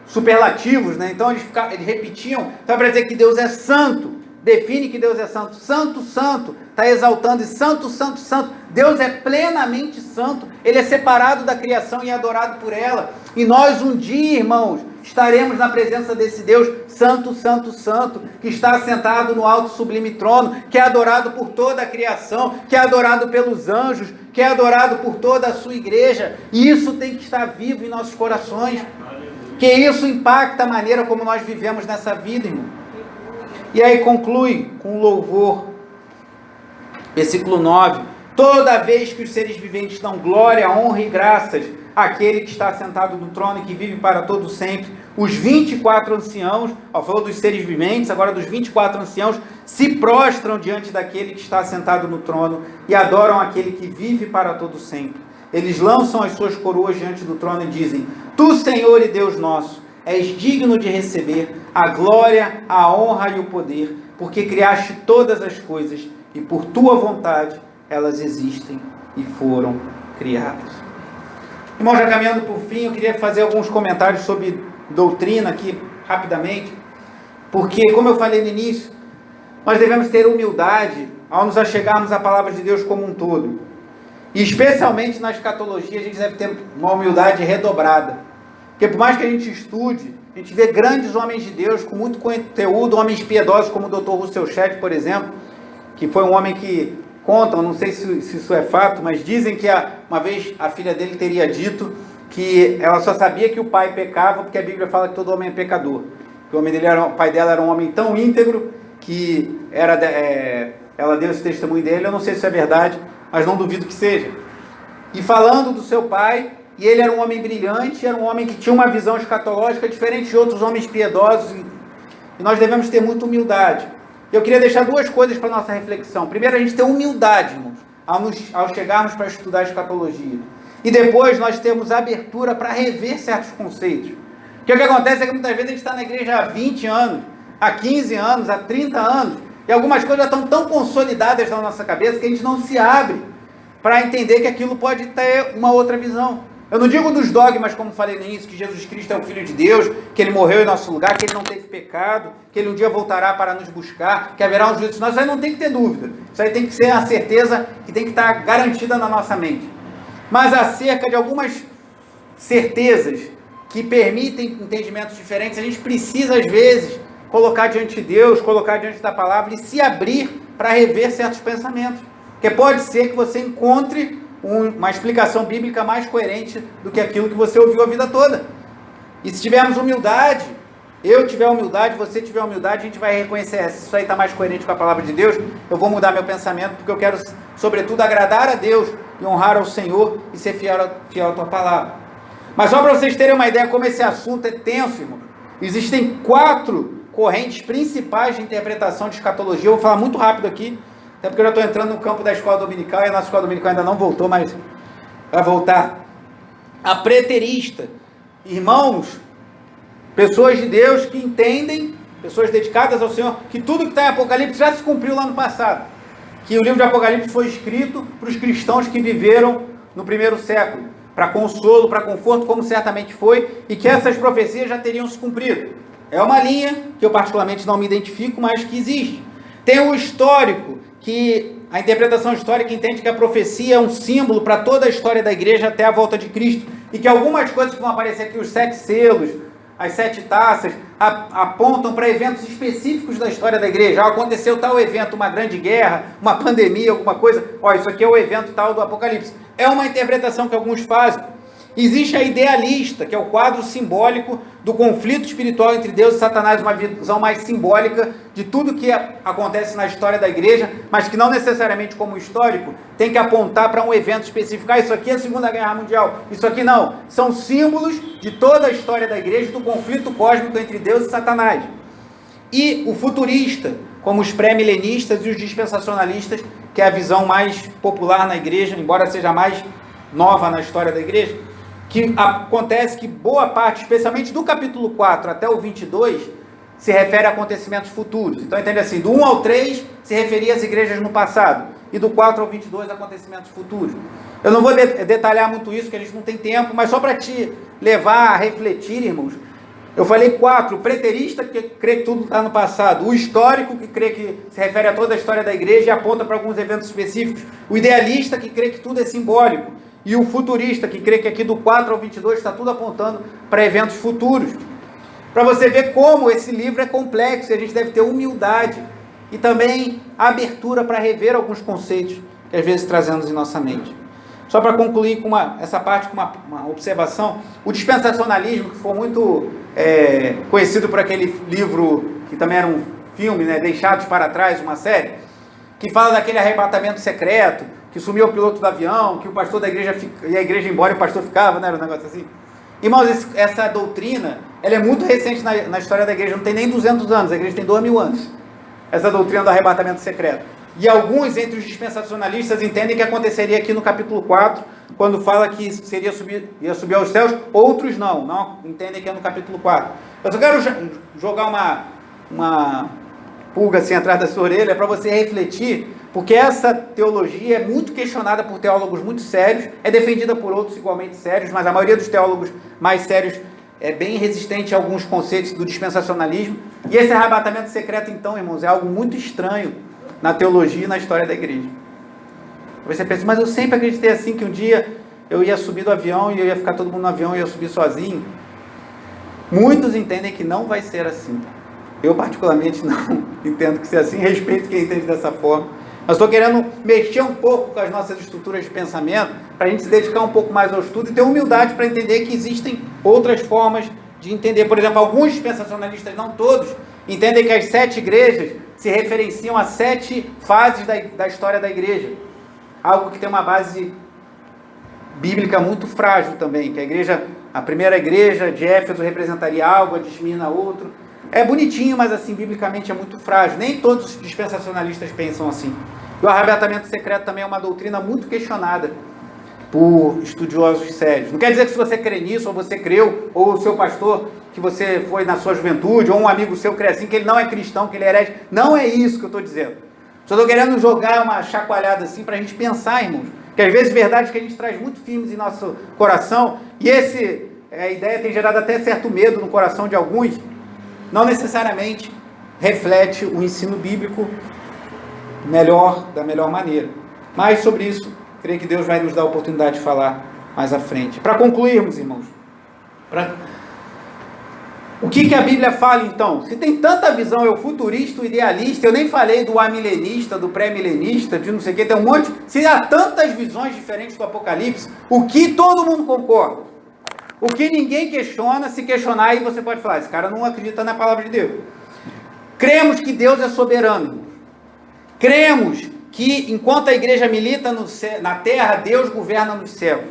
superlativos, né? Então eles repetiam. Então é para dizer que Deus é santo, define que Deus é santo. Santo, santo, está exaltando, e santo, santo, santo. Deus é plenamente santo, Ele é separado da criação e é adorado por ela. E nós um dia, irmãos, estaremos na presença desse Deus santo, santo, santo, que está assentado no alto sublime trono, que é adorado por toda a criação, que é adorado pelos anjos, que é adorado por toda a sua igreja. E isso tem que estar vivo em nossos corações, que isso impacta a maneira como nós vivemos nessa vida, irmão. E aí conclui com louvor, versículo 9: toda vez que os seres viventes dão glória, honra e graças àquele que está sentado no trono e que vive para todo sempre, os 24 anciãos, falou dos seres viventes, agora dos 24 anciãos, se prostram diante daquele que está sentado no trono e adoram aquele que vive para todo sempre. Eles lançam as suas coroas diante do trono e dizem: Tu, Senhor e Deus nosso, és digno de receber a glória, a honra e o poder, porque criaste todas as coisas e por tua vontade elas existem e foram criadas. Irmão, já caminhando por fim, eu queria fazer alguns comentários sobre doutrina aqui, rapidamente, porque, como eu falei no início, nós devemos ter humildade ao nos achegarmos à palavra de Deus como um todo. E especialmente na escatologia, a gente deve ter uma humildade redobrada. Porque por mais que a gente estude, a gente vê grandes homens de Deus com muito conteúdo, homens piedosos como o Dr. Russell Shedd, por exemplo, que foi um homem que contam, não sei se isso é fato, mas dizem que uma vez a filha dele teria dito que ela só sabia que o pai pecava porque a Bíblia fala que todo homem é pecador. Que o pai dela era um homem tão íntegro que ela deu esse testemunho dele. Eu não sei se é verdade, mas não duvido que seja. E falando do seu pai, e ele era um homem brilhante, era um homem que tinha uma visão escatológica diferente de outros homens piedosos, e nós devemos ter muita humildade. Eu queria deixar 2 coisas para a nossa reflexão. Primeiro, a gente ter humildade, irmãos, ao chegarmos para estudar a escatologia. E depois nós temos abertura para rever certos conceitos. Porque o que acontece é que muitas vezes a gente está na igreja há 20 anos, há 15 anos, há 30 anos, e algumas coisas já estão tão consolidadas na nossa cabeça que a gente não se abre para entender que aquilo pode ter uma outra visão. Eu não digo dos dogmas, como falei no início, que Jesus Cristo é o Filho de Deus, que Ele morreu em nosso lugar, que Ele não teve pecado, que Ele um dia voltará para nos buscar, que haverá um juízo. Isso aí não tem que ter dúvida. Isso aí tem que ser a certeza que tem que estar garantida na nossa mente. Mas acerca de algumas certezas que permitem entendimentos diferentes, a gente precisa, às vezes, colocar diante de Deus, colocar diante da palavra e se abrir para rever certos pensamentos. Porque pode ser que você encontre uma explicação bíblica mais coerente do que aquilo que você ouviu a vida toda. E se tivermos humildade, eu tiver humildade, você tiver humildade, a gente vai reconhecer: se isso aí está mais coerente com a palavra de Deus, eu vou mudar meu pensamento, porque eu quero, sobretudo, agradar a Deus e honrar ao Senhor e ser fiel à tua palavra. Mas só para vocês terem uma ideia como esse assunto é tenso, irmão. Existem 4 correntes principais de interpretação de escatologia. Eu vou falar muito rápido aqui, até porque eu já estou entrando no campo da escola dominical, e a nossa escola dominical ainda não voltou, mas vai voltar. A preterista. Irmãos, pessoas de Deus que entendem, pessoas dedicadas ao Senhor, que tudo que está em Apocalipse já se cumpriu lá no passado. Que o livro de Apocalipse foi escrito para os cristãos que viveram no 1º século, para consolo, para conforto, como certamente foi, e que essas profecias já teriam se cumprido. É uma linha que eu particularmente não me identifico, mas que existe. Tem o histórico, que a interpretação histórica entende que a profecia é um símbolo para toda a história da igreja até a volta de Cristo, e que algumas coisas que vão aparecer aqui, os 7 selos, as 7 taças, apontam para eventos específicos da história da igreja. Aconteceu tal evento, uma grande guerra, uma pandemia, alguma coisa. Isso aqui é o evento tal do Apocalipse. É uma interpretação que alguns fazem. Existe a idealista, que é o quadro simbólico do conflito espiritual entre Deus e Satanás, uma visão mais simbólica de tudo que acontece na história da igreja, mas que não necessariamente como histórico, tem que apontar para um evento específico. Isso aqui é a Segunda Guerra Mundial, isso aqui não. São símbolos de toda a história da igreja, do conflito cósmico entre Deus e Satanás. E o futurista, como os pré-milenistas e os dispensacionalistas, que é a visão mais popular na igreja, embora seja mais nova na história da igreja, que acontece que boa parte, especialmente do capítulo 4 até o 22, se refere a acontecimentos futuros. Então, entende assim, do 1 ao 3 se referia às igrejas no passado, e do 4 ao 22 a acontecimentos futuros. Eu não vou detalhar muito isso, porque a gente não tem tempo, mas só para te levar a refletir, irmãos, eu falei 4, o preterista, que crê que tudo está no passado, o histórico, que crê que se refere a toda a história da igreja e aponta para alguns eventos específicos, o idealista, que crê que tudo é simbólico, e o futurista, que crê que aqui do 4 ao 22 está tudo apontando para eventos futuros. Para você ver como esse livro é complexo, e a gente deve ter humildade e também abertura para rever alguns conceitos que às vezes trazemos em nossa mente. Só para concluir com essa parte com uma observação, o dispensacionalismo, que foi muito conhecido por aquele livro, que também era um filme, né, Deixados para Trás, uma série, que fala daquele arrebatamento secreto, que sumiu o piloto do avião, que o pastor da igreja ia a igreja embora e o pastor ficava, né? Era um negócio assim. Irmãos, essa doutrina, ela é muito recente na história da igreja, não tem nem 200 anos, a igreja tem 2000 anos. Essa doutrina do arrebatamento secreto. E alguns entre os dispensacionalistas entendem que aconteceria aqui no capítulo 4, quando fala que ia subir aos céus, outros não entendem que é no capítulo 4. Eu só quero jogar uma pulga assim atrás da sua orelha para você refletir, porque essa teologia é muito questionada por teólogos muito sérios, é defendida por outros igualmente sérios, mas a maioria dos teólogos mais sérios é bem resistente a alguns conceitos do dispensacionalismo. E esse arrebatamento secreto, então, irmãos, é algo muito estranho na teologia e na história da igreja. Você pensa, mas eu sempre acreditei assim, que um dia eu ia subir do avião e eu ia ficar todo mundo no avião e eu ia subir sozinho. Muitos entendem que não vai ser assim. Eu, particularmente, não entendo que seja assim, respeito quem entende dessa forma. Mas estou querendo mexer um pouco com as nossas estruturas de pensamento, para a gente se dedicar um pouco mais ao estudo e ter humildade para entender que existem outras formas de entender. Por exemplo, alguns dispensacionalistas, não todos, entendem que as 7 igrejas se referenciam a 7 fases da história da igreja. Algo que tem uma base bíblica muito frágil também, que a primeira igreja de Éfeso representaria algo, a de Esmirna outro. É bonitinho, mas assim, biblicamente é muito frágil. Nem todos os dispensacionalistas pensam assim. E o arrebatamento secreto também é uma doutrina muito questionada por estudiosos sérios. Não quer dizer que se você crê nisso, ou você creu, ou o seu pastor, que você foi na sua juventude, ou um amigo seu crê assim, que ele não é cristão, que ele é herege. Não é isso que eu estou dizendo. Só estou querendo jogar uma chacoalhada assim para a gente pensar, irmãos. Que às vezes verdades que a gente traz muito firmes em nosso coração, e a ideia tem gerado até certo medo no coração de alguns, não necessariamente reflete o ensino bíblico da melhor maneira. Mas sobre isso, creio que Deus vai nos dar a oportunidade de falar mais à frente. Para concluirmos, irmãos, o que a Bíblia fala então? Se tem tanta visão, eu futurista, idealista, eu nem falei do amilenista, do pré-milenista, de não sei o que, tem um monte. Se há tantas visões diferentes do Apocalipse, o que todo mundo concorda? O que ninguém questiona, se questionar, aí você pode falar, esse cara não acredita na palavra de Deus. Cremos que Deus é soberano. Cremos que enquanto a igreja milita na terra, Deus governa no céu.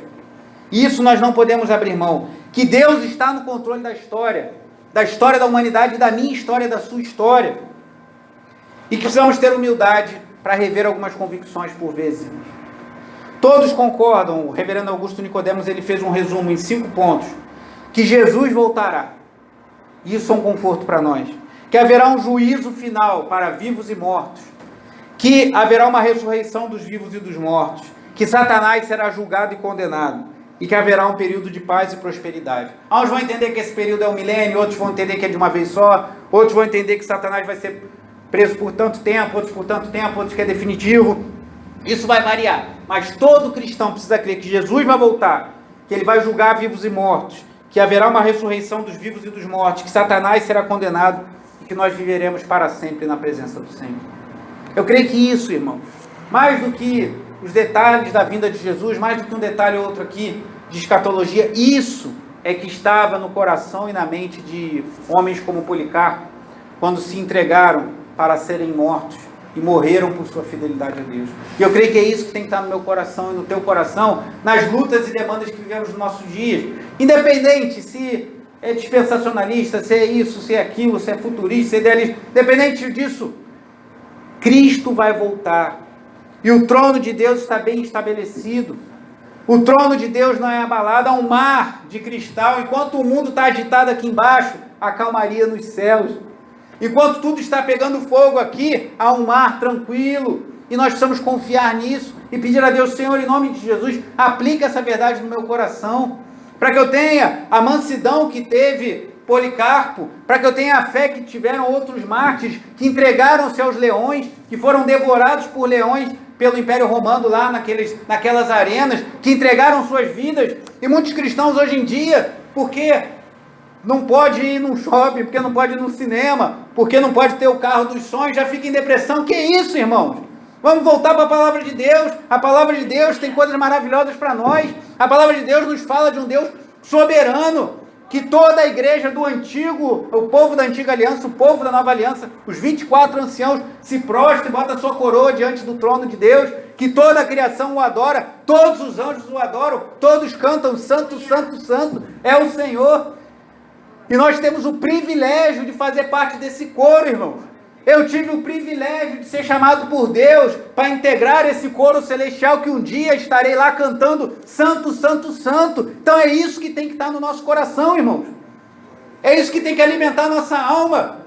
Isso nós não podemos abrir mão. Que Deus está no controle da história da humanidade, da minha história, da sua história. E que precisamos ter humildade para rever algumas convicções por vezes. Todos concordam, o reverendo Augusto Nicodemos, ele fez um resumo em 5 pontos, que Jesus voltará. Isso é um conforto para nós. Que haverá um juízo final para vivos e mortos. Que haverá uma ressurreição dos vivos e dos mortos. Que Satanás será julgado e condenado. E que haverá um período de paz e prosperidade. Uns vão entender que esse período é um milênio, outros vão entender que é de uma vez só, outros vão entender que Satanás vai ser preso por tanto tempo, outros por tanto tempo, outros que é definitivo. Isso vai variar. Mas todo cristão precisa crer que Jesus vai voltar, que ele vai julgar vivos e mortos, que haverá uma ressurreição dos vivos e dos mortos, que Satanás será condenado e que nós viveremos para sempre na presença do Senhor. Eu creio que isso, irmão, mais do que os detalhes da vinda de Jesus, mais do que um detalhe ou outro aqui de escatologia, isso é que estava no coração e na mente de homens como Policarpo, quando se entregaram para serem mortos e morreram por sua fidelidade a Deus. E eu creio que é isso que tem que estar no meu coração e no teu coração, nas lutas e demandas que vivemos nos nossos dias. Independente se é dispensacionalista, se é isso, se é aquilo, se é futurista, se é idealista, independente disso, Cristo vai voltar. E o trono de Deus está bem estabelecido. O trono de Deus não é abalado, há um mar de cristal. Enquanto o mundo está agitado aqui embaixo, há calmaria nos céus. Enquanto tudo está pegando fogo aqui, há um mar tranquilo. E nós precisamos confiar nisso e pedir a Deus: Senhor, em nome de Jesus, aplica essa verdade no meu coração, para que eu tenha a mansidão que teve Policarpo, para que eu tenha a fé que tiveram outros mártires, que entregaram-se aos leões, que foram devorados por leões pelo Império Romano lá naquelas arenas, que entregaram suas vidas. E muitos cristãos hoje em dia, porque não pode ir num shopping, porque não pode ir no cinema, porque não pode ter o carro dos sonhos, já fica em depressão. Que isso, irmãos? Vamos voltar para a palavra de Deus. A palavra de Deus tem coisas maravilhosas para nós. A palavra de Deus nos fala de um Deus soberano, que toda a igreja do antigo, o povo da antiga aliança, o povo da nova aliança, os 24 anciãos se prostram e botam a sua coroa diante do trono de Deus, que toda a criação o adora, todos os anjos o adoram, todos cantam: santo, santo, santo é o Senhor. E nós temos o privilégio de fazer parte desse coro, irmãos. Eu tive o privilégio de ser chamado por Deus para integrar esse coro celestial, que um dia estarei lá cantando santo, santo, santo. Então é isso que tem que estar no nosso coração, irmãos. É isso que tem que alimentar a nossa alma.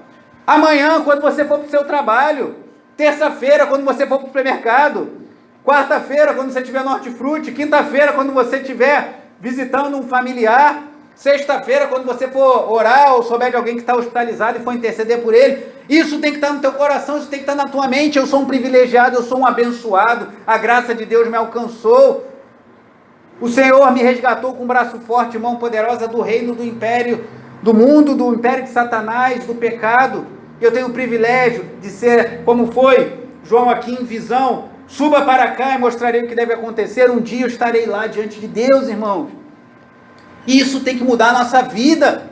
Amanhã, quando você for para o seu trabalho, terça-feira, quando você for para o supermercado, quarta-feira, quando você estiver no hortifruti, quinta-feira, quando você estiver visitando um familiar, sexta-feira, quando você for orar ou souber de alguém que está hospitalizado e for interceder por ele, isso tem que estar no teu coração, isso tem que estar na tua mente. Eu sou um privilegiado, eu sou um abençoado, a graça de Deus me alcançou. O Senhor me resgatou com um braço forte, mão poderosa do reino, do império, do mundo, do império de Satanás, do pecado. Eu tenho o privilégio de ser, como foi João aqui em visão: suba para cá e mostrarei o que deve acontecer. Um dia eu estarei lá diante de Deus, irmãos. Isso tem que mudar a nossa vida.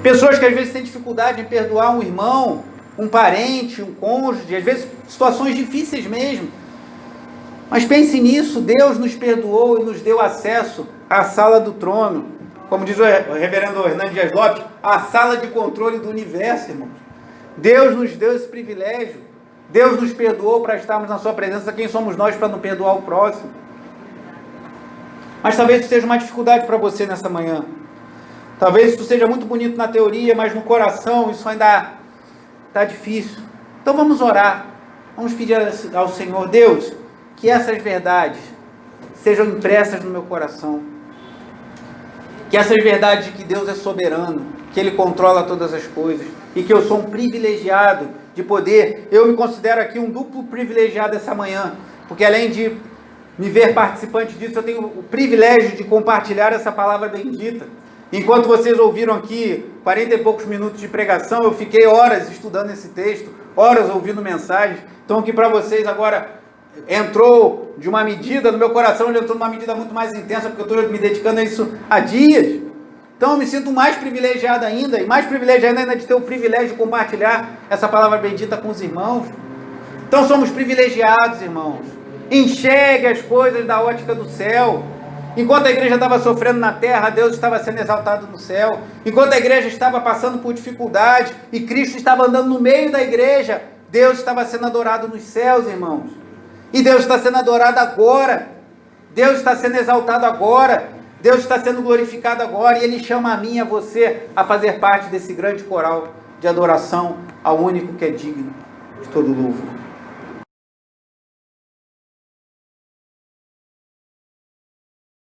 Pessoas que às vezes têm dificuldade em perdoar um irmão, um parente, um cônjuge, às vezes situações difíceis mesmo. Mas pense nisso: Deus nos perdoou e nos deu acesso à sala do trono. Como diz o reverendo Hernandes Dias Lopes, a sala de controle do universo, irmãos. Deus nos deu esse privilégio. Deus nos perdoou para estarmos na sua presença. Quem somos nós para não perdoar o próximo? Mas talvez isso seja uma dificuldade para você nessa manhã. Talvez isso seja muito bonito na teoria, mas no coração isso ainda está difícil. Então vamos orar. Vamos pedir ao Senhor: Deus, que essas verdades sejam impressas no meu coração. Que essas verdades de que Deus é soberano, que Ele controla todas as coisas, e que eu sou um privilegiado de poder. Eu me considero aqui um duplo privilegiado essa manhã, porque além de me ver participante disso, eu tenho o privilégio de compartilhar essa palavra bendita. Enquanto vocês ouviram aqui 40 e poucos minutos de pregação, eu fiquei horas estudando esse texto, horas ouvindo mensagens. Então aqui para vocês agora entrou de uma medida, no meu coração ele entrou de uma medida muito mais intensa, porque eu estou me dedicando a isso há dias. Então eu me sinto mais privilegiado ainda, e mais privilegiado ainda de ter o privilégio de compartilhar essa palavra bendita com os irmãos. Então somos privilegiados, irmãos. Enxergue as coisas da ótica do céu. Enquanto a igreja estava sofrendo na terra, Deus estava sendo exaltado no céu. Enquanto a igreja estava passando por dificuldade e Cristo estava andando no meio da igreja, Deus estava sendo adorado nos céus, irmãos. E Deus está sendo adorado agora. Deus está sendo exaltado agora. Deus está sendo glorificado agora. E Ele chama a mim e a você a fazer parte desse grande coral de adoração ao único que é digno de todo louvor.